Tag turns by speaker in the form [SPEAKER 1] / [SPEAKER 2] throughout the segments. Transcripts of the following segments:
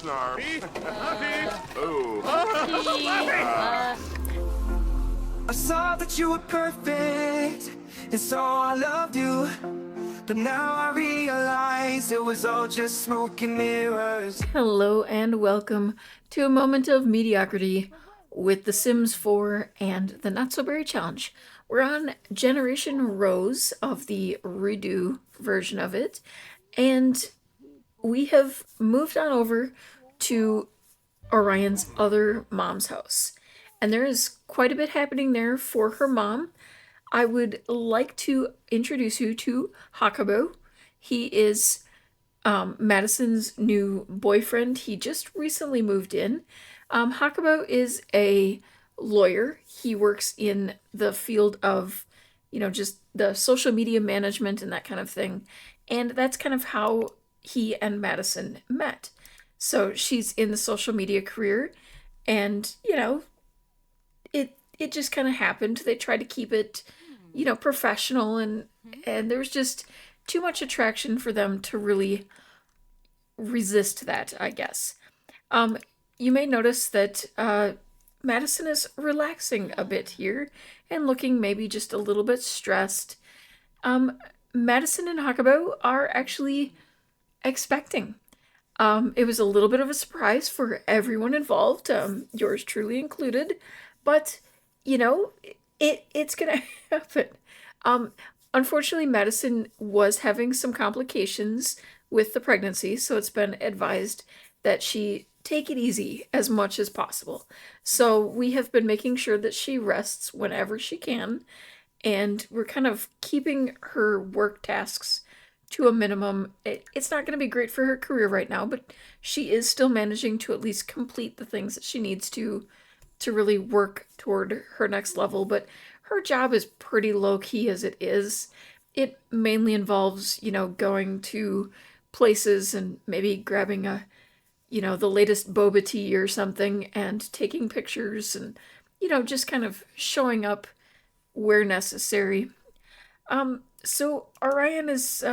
[SPEAKER 1] I saw that you were perfect, and so I loved you. But now I realize it was all just smoke and mirrors.
[SPEAKER 2] Hello and welcome to a moment of mediocrity with The Sims 4 and the Not So Berry Challenge. We're on Generation Rose of the redo version of it, and we have moved on over to Orion's other mom's house. And there is quite a bit happening there for her mom. I would like to introduce you to Hakubo. He is Madison's new boyfriend. He just recently moved in. Hakubo is a lawyer. He works in the field of, just the social media management and that kind of thing. And that's kind of how he and Madison met. So she's in the social media career, and, it just kind of happened. They tried to keep it, professional, and there was just too much attraction for them to really resist that, I guess. You may notice that Madison is relaxing a bit here and looking maybe just a little bit stressed. Madison and Hakubo are actually expecting. It was a little bit of a surprise for everyone involved, yours truly included, but, it's gonna happen. Unfortunately, Madison was having some complications with the pregnancy, so it's been advised that she take it easy as much as possible. So we have been making sure that she rests whenever she can, and we're kind of keeping her work tasks to a minimum. It's not going to be great for her career right now, but she is still managing to at least complete the things that she needs to really work toward her next level. But her job is pretty low-key as it is. It mainly involves, going to places and maybe grabbing the latest boba tea or something and taking pictures and, just kind of showing up where necessary. So Orion is,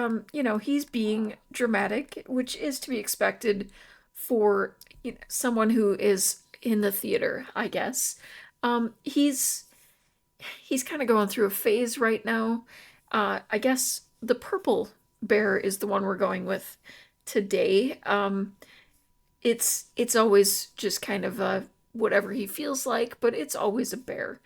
[SPEAKER 2] he's being dramatic, which is to be expected for someone who is in the theater, I guess. He's kind of going through a phase right now. I guess the purple bear is the one we're going with today. It's always just kind of whatever he feels like, but it's always a bear.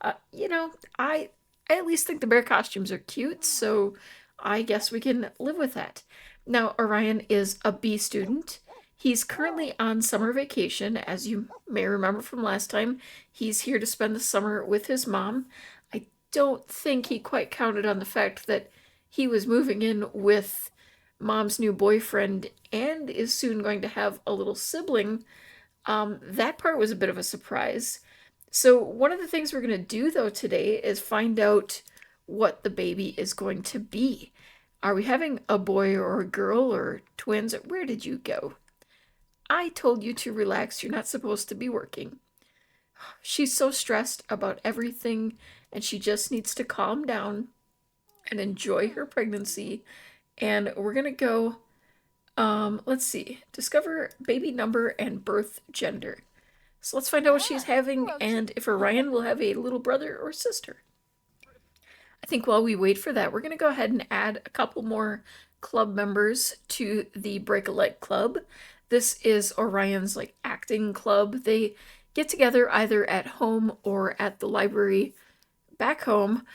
[SPEAKER 2] I at least think the bear costumes are cute, so I guess we can live with that. Now, Orion is a B student. He's currently on summer vacation, as you may remember from last time. He's here to spend the summer with his mom. I don't think he quite counted on the fact that he was moving in with mom's new boyfriend and is soon going to have a little sibling. That part was a bit of a surprise. So one of the things we're going to do, though, today is find out what the baby is going to be. Are we having a boy or a girl or twins? Where did you go? I told you to relax. You're not supposed to be working. She's so stressed about everything, and she just needs to calm down and enjoy her pregnancy. And we're going to go, let's see, discover baby number and birth gender. So let's find out what she's having and if Orion will have a little brother or sister. I think while we wait for that, we're going to go ahead and add a couple more club members to the Break a Leg Club. This is Orion's acting club. They get together either at home or at the library back home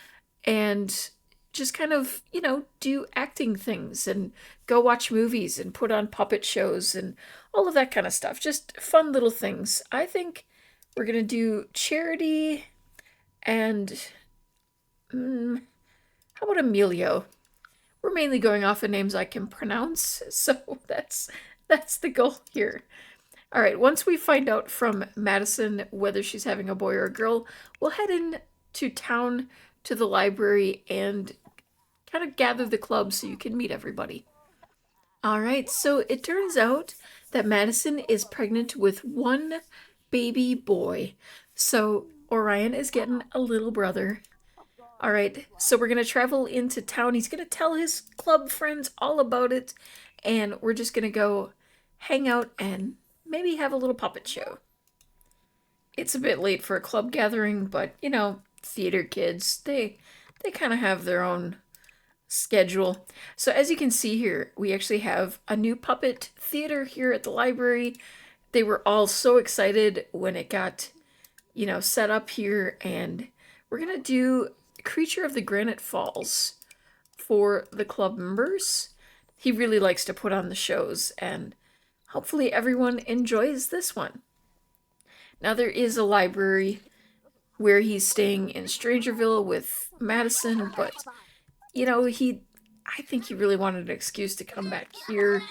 [SPEAKER 2] and just kind of, do acting things and go watch movies and put on puppet shows and all of that kind of stuff. Just fun little things. I think we're going to do Charity and, how about Emilio? We're mainly going off of names I can pronounce, so that's the goal here. All right, once we find out from Madison whether she's having a boy or a girl, we'll head in to town to the library and kind of gather the club so you can meet everybody. All right, so it turns out that Madison is pregnant with one baby boy. So Orion is getting a little brother. All right, so we're going to travel into town. He's going to tell his club friends all about it, and we're just going to go hang out and maybe have a little puppet show. It's a bit late for a club gathering, but you know, theater kids, they kind of have their own schedule. So as you can see here, we actually have a new puppet theater here at the library. They were all so excited when it got, you know, set up here, and we're gonna do Creature of the Granite Falls for the club members. He really likes to put on the shows, and hopefully everyone enjoys this one. Now there is a library where he's staying in Strangerville with Madison, but you know, I think he really wanted an excuse to come back here.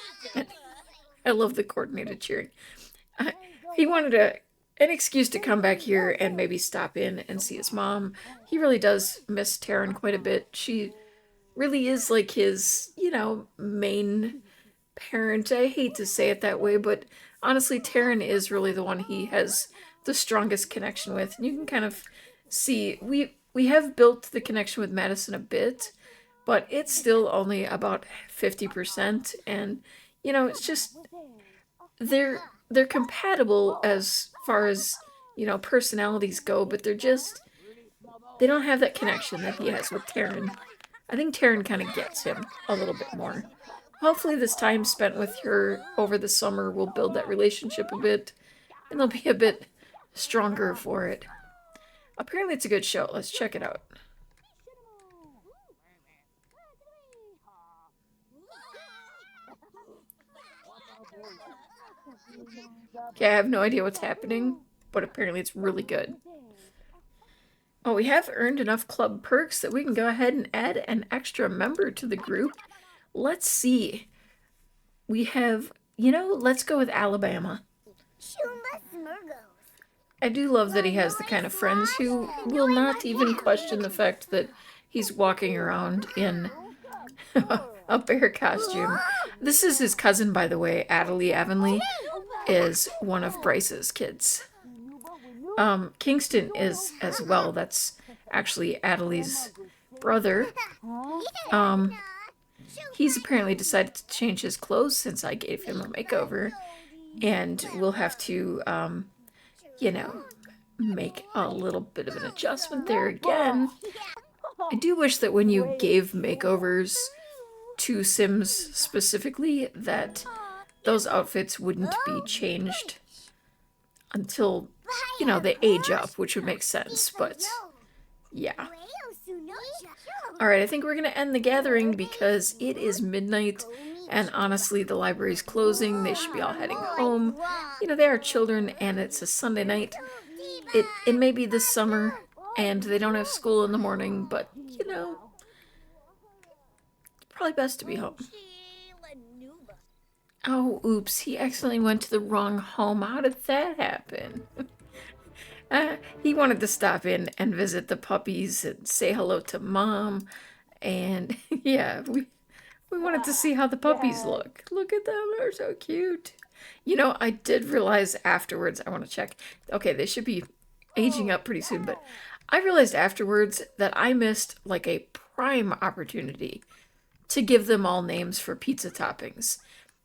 [SPEAKER 2] I love the coordinated cheering. He wanted an excuse to come back here and maybe stop in and see his mom. He really does miss Taryn quite a bit. She really is like his, you know, main parent. I hate to say it that way, but honestly, Taryn is really the one he has the strongest connection with. And you can kind of see we have built the connection with Madison a bit, but it's still only about 50%. And you know, it's just they're compatible as far as, you know, personalities go, but they don't have that connection that he has with Taryn. I think Taryn kind of gets him a little bit more. Hopefully this time spent with her over the summer will build that relationship a bit, and they'll be a bit stronger for it. Apparently it's a good show. Let's check it out. Okay, I have no idea what's happening, but apparently it's really good. Oh, we have earned enough club perks that we can go ahead and add an extra member to the group. Let's see. We have, you know, let's go with Alabama. I do love that he has the kind of friends who will not even question the fact that he's walking around in a bear costume. This is his cousin, by the way. Adelie Avonlea is one of Bryce's kids. Kingston is as well. That's actually Adelie's brother. He's apparently decided to change his clothes since I gave him a makeover, and we'll have to, you know, make a little bit of an adjustment there again. I do wish that when you gave makeovers to Sims specifically, that those outfits wouldn't be changed until, you know, they age up, which would make sense, but yeah. Alright, I think we're gonna end the gathering it is midnight, and honestly, the library's closing. They should be all heading home. You know, they are children, and it's a Sunday night. It may be this summer, and they don't have school in the morning, but, you know, probably best to be home. Oh, oops, he accidentally went to the wrong home. How did that happen? He wanted to stop in and visit the puppies and say hello to Mom. And yeah, we wanted to see how the puppies look. Look at them, they're so cute. You know, I did realize afterwards, I want to check. Okay, they should be aging up pretty soon, but I realized afterwards that I missed like a prime opportunity to give them all names for pizza toppings.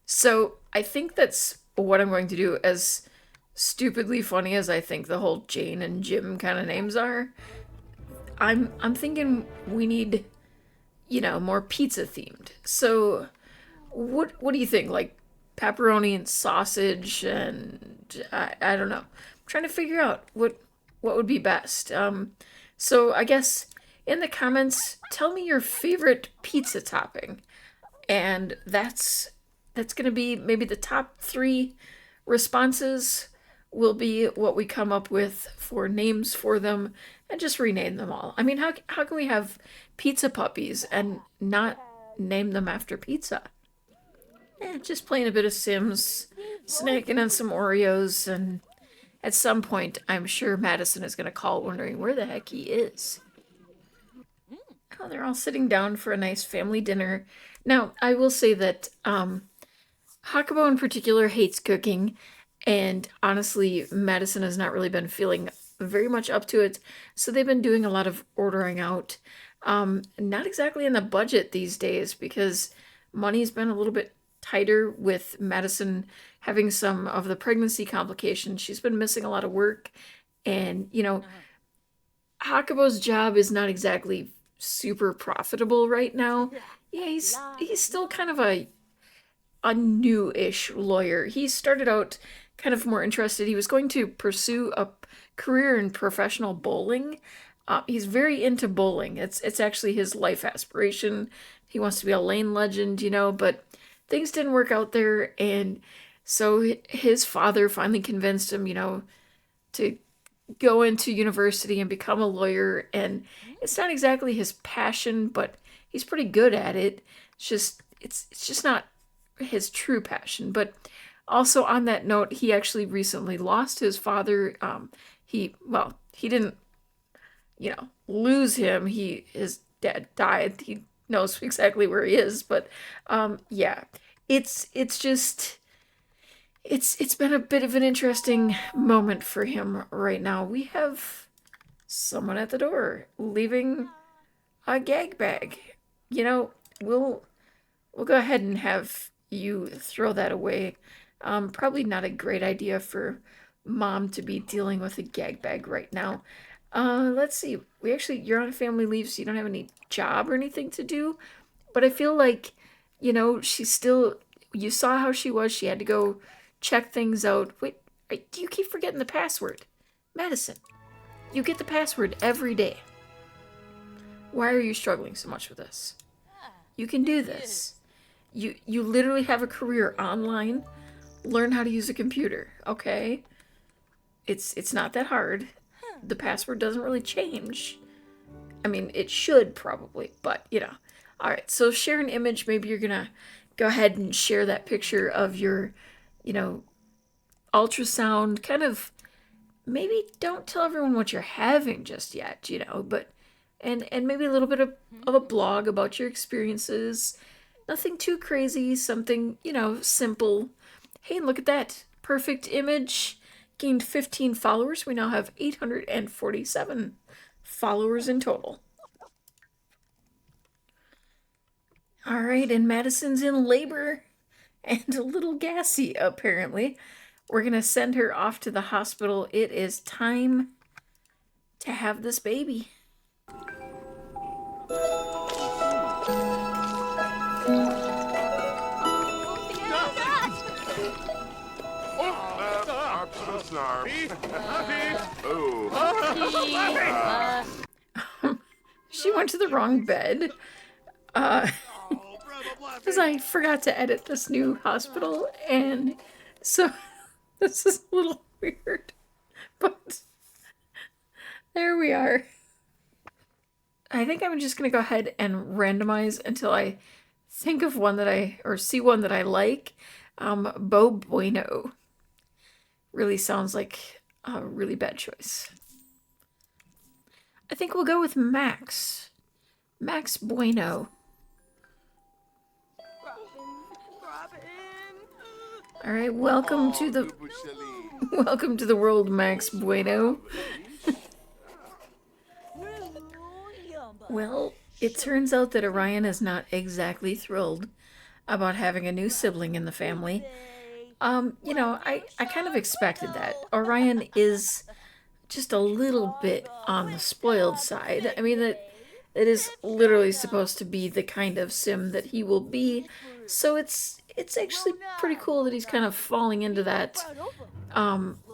[SPEAKER 2] So I think that's what I'm going to do. As stupidly funny as I think the whole Jane and Jim kind of names are, I'm thinking we need, you know, more pizza themed. So what do you think? Like pepperoni and sausage, and I don't know. I'm trying to figure out what would be best. So I guess in the comments, tell me your favorite pizza topping, and that's gonna be maybe the top 3 responses will be what we come up with for names for them, and just rename them all. I mean, how can we have pizza puppies and not name them after pizza? Just playing a bit of Sims, snacking on some Oreos, and at some point, I'm sure Madison is going to call wondering where the heck he is. Oh, they're all sitting down for a nice family dinner. Now, I will say that Hakubo in particular hates cooking, and honestly, Madison has not really been feeling very much up to it, so they've been doing a lot of ordering out. Not exactly in the budget these days, because money's been a little bit tighter with Madison having some of the pregnancy complications. She's been missing a lot of work, and Hakubo's job is not exactly super profitable right now. Yeah, he's still kind of a new-ish lawyer. He started out kind of more interested. He was going to pursue a career in professional bowling. He's very into bowling. It's actually his life aspiration. He wants to be a lane legend, but things didn't work out there, and so his father finally convinced him, to go into university and become a lawyer. And it's not exactly his passion, but he's pretty good at it. It's just not his true passion. But also on that note, he actually recently lost his father. He didn't, lose him. His dad died. He knows exactly where he is. But yeah, it's just it's been a bit of an interesting moment for him right now. We have someone at the door leaving a gag bag. We'll go ahead and have you throw that away. Probably not a great idea for mom to be dealing with a gag bag right now. Let's see. You're on family leave, so you don't have any job or anything to do. But I feel like, she's still. You saw how she was. She had to go check things out. Wait, do you keep forgetting the password? Madison, you get the password every day. Why are you struggling so much with this? You can do this. You literally have a career online. Learn how to use a computer, okay? It's not that hard. The password doesn't really change. I mean, it should probably, but All right, so share an image. Maybe you're gonna go ahead and share that picture of your, ultrasound. Kind of, maybe don't tell everyone what you're having just yet, but and maybe a little bit of a blog about your experiences. Nothing too crazy, something, simple. Hey, and look at that. Perfect image. Gained 15 followers. We now have 847 followers in total. All right, and Madison's in labor and a little gassy, apparently. We're going to send her off to the hospital. It is time to have this baby. She went to the wrong bed. Because I forgot to edit this new hospital, and so this is a little weird, but there we are. I think I'm just gonna go ahead and randomize until I think of one see one that I like. Bo Bueno really sounds like a really bad choice. I think we'll go with Max. Max Bueno. All right, welcome to the world, Max Bueno. Well, it turns out that Orion is not exactly thrilled about having a new sibling in the family. I kind of expected that. Orion is just a little bit on the spoiled side. I mean, it is literally supposed to be the kind of sim that he will be. So it's actually pretty cool that he's kind of falling into that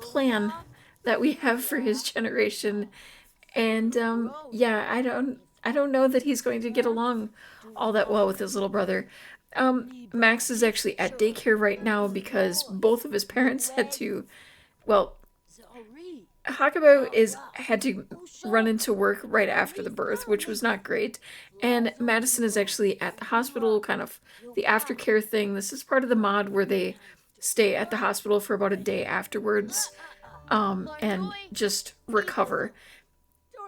[SPEAKER 2] plan that we have for his generation. And yeah, I don't know that he's going to get along all that well with his little brother. Max is actually at daycare right now because both of his parents had to, well, Hakubo had to run into work right after the birth, which was not great. And Madison is actually at the hospital, kind of the aftercare thing. This is part of the mod where they stay at the hospital for about a day afterwards, and just recover.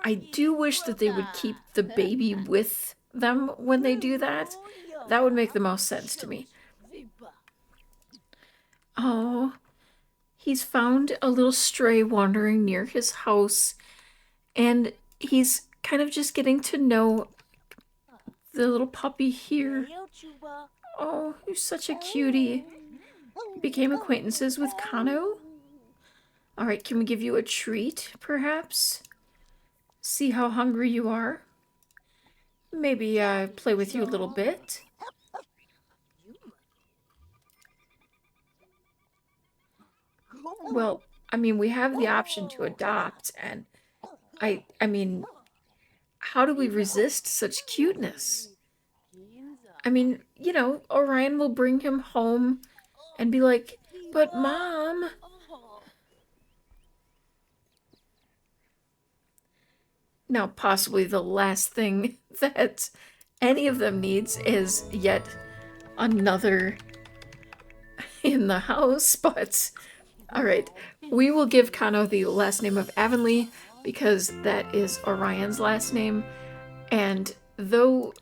[SPEAKER 2] I do wish that they would keep the baby with them when they do that. That would make the most sense to me. Oh, he's found a little stray wandering near his house, and he's kind of just getting to know the little puppy here. Oh, you're such a cutie. You became acquaintances with Kano? Alright, can we give you a treat, perhaps? See how hungry you are? Maybe play with you a little bit? Well, I mean, we have the option to adopt, and I mean, how do we resist such cuteness? I mean, Orion will bring him home and be like, but Mom. Now, possibly the last thing that any of them needs is yet another in the house, but alright. We will give Kano the last name of Avonlea because that is Orion's last name, and though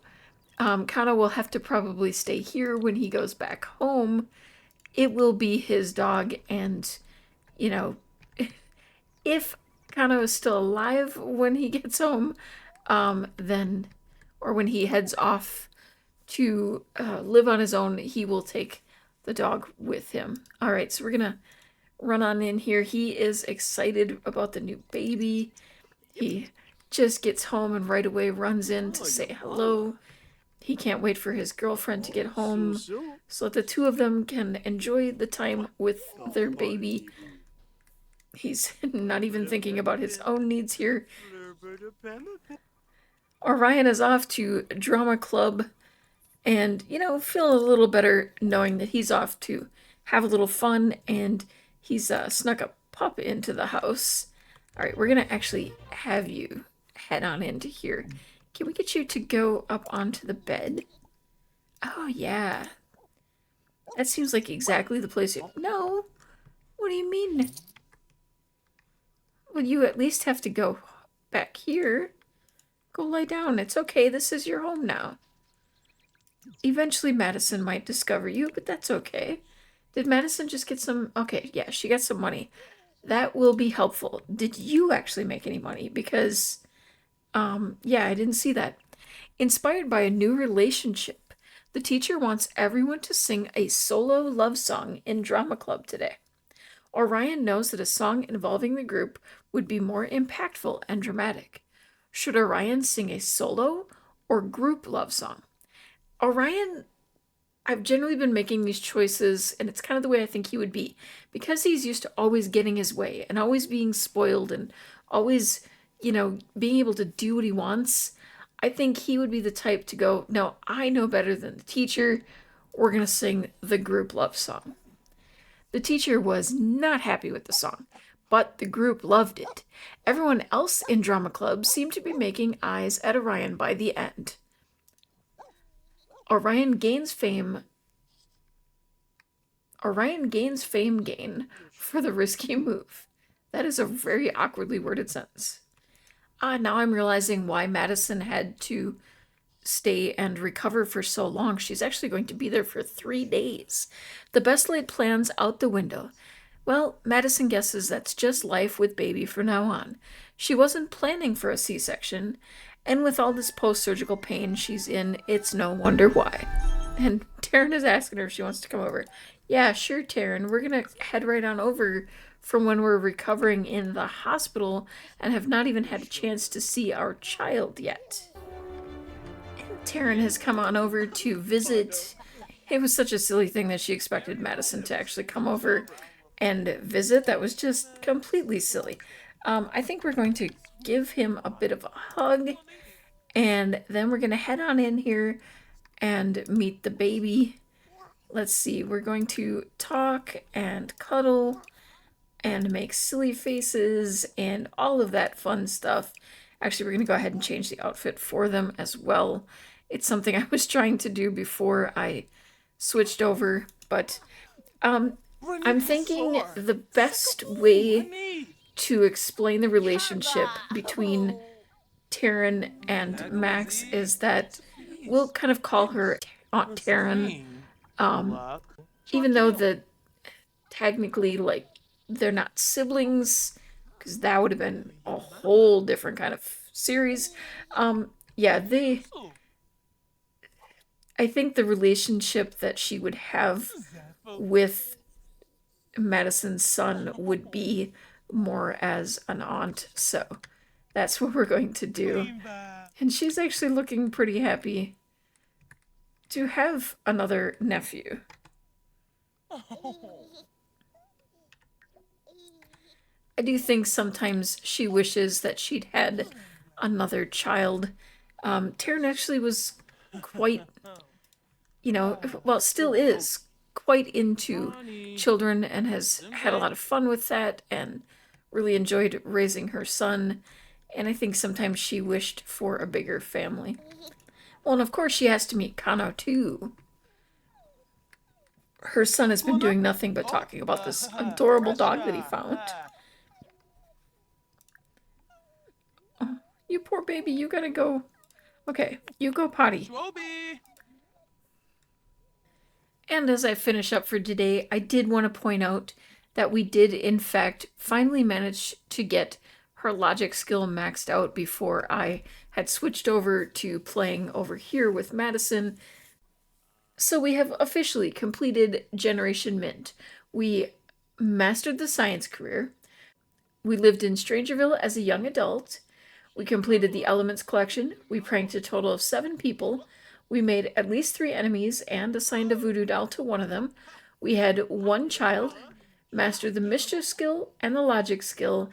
[SPEAKER 2] Kano will have to probably stay here when he goes back home, it will be his dog, and, you know, if Kano is still alive when he gets home, then, or when he heads off to live on his own, he will take the dog with him. All right, so we're gonna run on in here. He is excited about the new baby. He just gets home and right away runs in to say hello. He can't wait for his girlfriend to get home so that the two of them can enjoy the time with their baby. He's not even thinking about his own needs here. Orion is off to drama club and, feel a little better knowing that he's off to have a little fun, and he's snuck a pup into the house. All right, we're going to actually have you head on into here. Can we get you to go up onto the bed? Oh, yeah. That seems like exactly the place you... No. What do you mean? Well, you at least have to go back here. Go lie down. It's okay. This is your home now. Eventually Madison might discover you, but that's okay. Did Madison just get some... Okay, yeah, she got some money. That will be helpful. Did you actually make any money? Because, yeah, I didn't see that. Inspired by a new relationship, the teacher wants everyone to sing a solo love song in drama club today. Orion knows that a song involving the group would be more impactful and dramatic. Should Orion sing a solo or group love song? Orion, I've generally been making these choices, and it's kind of the way I think he would be. Because he's used to always getting his way and always being spoiled and always, being able to do what he wants, I think he would be the type to go, no, I know better than the teacher. We're going to sing the group love song. The teacher was not happy with the song, but the group loved it. Everyone else in drama club seemed to be making eyes at Orion by the end. Orion gains fame gain for the risky move. That is a very awkwardly worded sentence. Now I'm realizing why Madison had to stay and recover for so long. She's actually going to be there for 3 days. The best laid plans out the window. Well, Madison guesses that's just life with baby from now on. She wasn't planning for a C-section, and with all this post-surgical pain she's in, it's no wonder why. And Taryn is asking her if she wants to come over. Yeah, sure, Taryn. We're gonna head right on over from when we're recovering in the hospital and have not even had a chance to see our child yet. And Taryn has come on over to visit. It was such a silly thing that she expected Madison to actually come over and visit. That was just completely silly. I think we're going to give him a bit of a hug, and then we're going to head on in here and meet the baby. Let's see, we're going to talk and cuddle and make silly faces and all of that fun stuff. Actually, we're going to go ahead and change the outfit for them as well. It's something I was trying to do before I switched over, but I'm thinking the best way to explain the relationship between Taryn and Max is that we'll kind of call her Aunt Taryn, even though technically, like, they're not siblings, because that would have been a whole different kind of series. Yeah, I think the relationship that she would have with Madison's son would be more as an aunt. So that's what we're going to do. And she's actually looking pretty happy to have another nephew. I do think sometimes she wishes that she'd had another child. Taryn actually was quite, well, still is quite into children and has had a lot of fun with that and really enjoyed raising her son. And I think sometimes she wished for a bigger family. Well, and of course she has to meet Kano too. Her son has been doing nothing but talking about this adorable dog that he found. Oh, you poor baby, you gotta go. Okay, you go potty. And as I finish up for today, I did want to point out that we did, in fact, finally manage to get her logic skill maxed out before I had switched over to playing over here with Madison. So we have officially completed Generation Mint. We mastered the science career. We lived in Strangerville as a young adult. We completed the Elements collection. We pranked a total of 7 people. We made at least 3 enemies and assigned a voodoo doll to one of them. We had 1 child, mastered the mischief skill and the logic skill,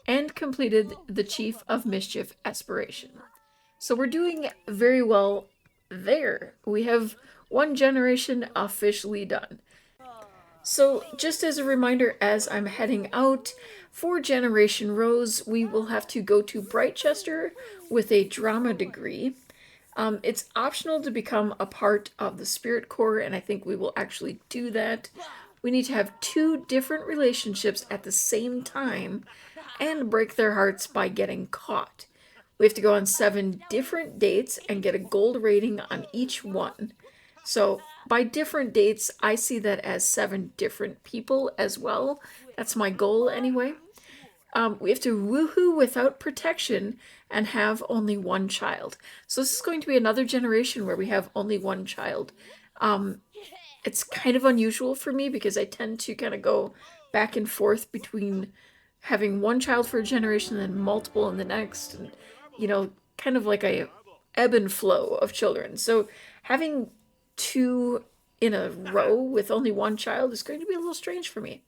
[SPEAKER 2] and completed the Chief of Mischief aspiration. So we're doing very well there. We have 1 generation officially done. So just as a reminder, as I'm heading out for Generation Rose, we will have to go to Brightchester with a drama degree. It's optional to become a part of the Spirit Corps, and I think we will actually do that. We need to have 2 different relationships at the same time and break their hearts by getting caught. We have to go on 7 different dates and get a gold rating on each one. So by different dates, I see that as 7 different people as well. That's my goal anyway. We have to woohoo without protection and have only 1 child. So this is going to be another generation where we have only 1 child. It's kind of unusual for me because I tend to kind of go back and forth between having 1 child for a generation and then multiple in the next, and kind of like a ebb and flow of children. So having 2 in a row with only 1 child is going to be a little strange for me.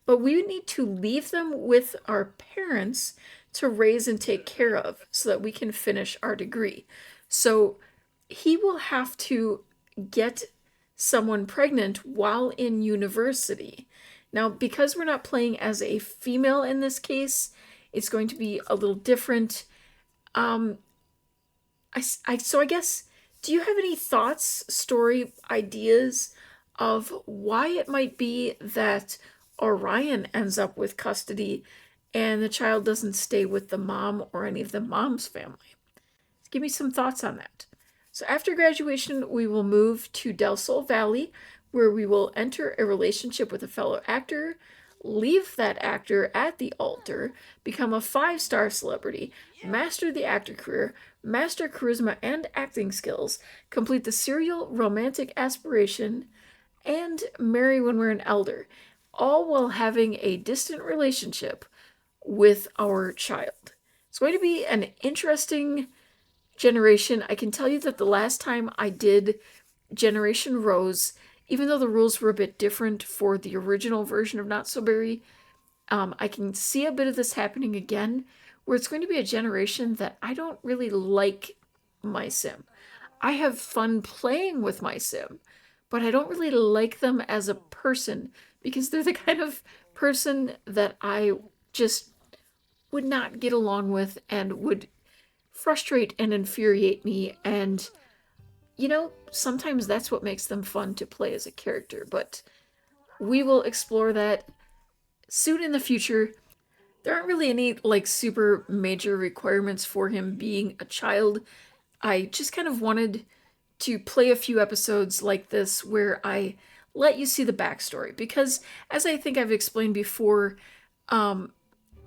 [SPEAKER 2] But we need to leave them with our parents to raise and take care of so that we can finish our degree. So he will have to get someone pregnant while in university. Now, because we're not playing as a female in this case, it's going to be a little different. So I guess, do you have any thoughts, story ideas of why it might be that Orion ends up with custody and the child doesn't stay with the mom or any of the mom's family? Give me some thoughts on that. So after graduation, we will move to Del Sol Valley, where we will enter a relationship with a fellow actor, leave that actor at the altar, become a 5-star celebrity, master the actor career, master charisma and acting skills, complete the serial romantic aspiration, and marry when we're an elder, all while having a distant relationship with our child. It's going to be an interesting generation. I can tell you that the last time I did Generation Rose, even though the rules were a bit different for the original version of Not So Berry, I can see a bit of this happening again, where it's going to be a generation that I don't really like my sim. I have fun playing with my sim, but I don't really like them as a person because they're the kind of person that I just would not get along with and would frustrate and infuriate me. And sometimes that's what makes them fun to play as a character, but we will explore that soon in the future. There aren't really any super major requirements for him being a child. I just kind of wanted to play a few episodes like this where I let you see the backstory, because as I think I've explained before,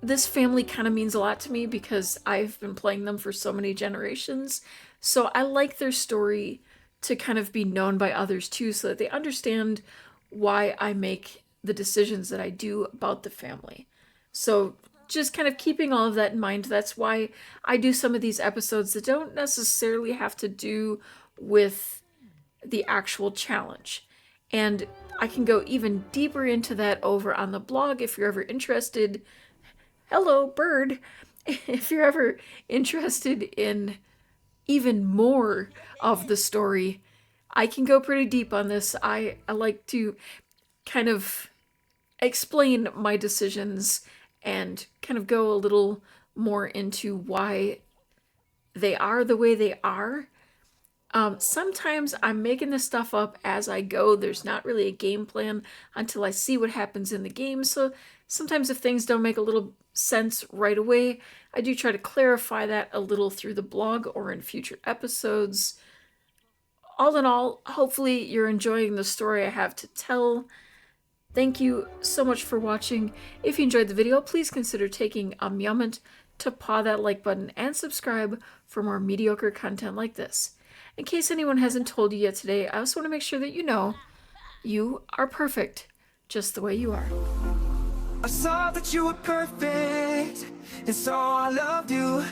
[SPEAKER 2] this family kind of means a lot to me because I've been playing them for so many generations. So I like their story to kind of be known by others too, so that they understand why I make the decisions that I do about the family. So just kind of keeping all of that in mind, that's why I do some of these episodes that don't necessarily have to do with the actual challenge. And I can go even deeper into that over on the blog if you're ever interested. Hello, bird. If you're ever interested in even more of the story, I can go pretty deep on this. I like to kind of explain my decisions and kind of go a little more into why they are the way they are. Sometimes I'm making this stuff up as I go. There's not really a game plan until I see what happens in the game. So sometimes if things don't make a little sense right away, I do try to clarify that a little through the blog or in future episodes. All in all, hopefully you're enjoying the story I have to tell. Thank you so much for watching. If you enjoyed the video, please consider taking a moment to paw that like button and subscribe for more mediocre content like this. In case anyone hasn't told you yet today, I also want to make sure that you know you are perfect just the way you are.
[SPEAKER 1] I saw that you were perfect, and so I loved you.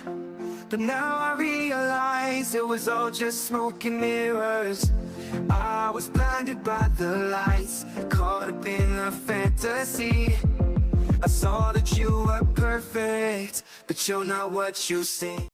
[SPEAKER 1] But now I realize it was all just smoke and mirrors. I was blinded by the lights, caught up in a fantasy. I saw that you were perfect, but you're not what you seem.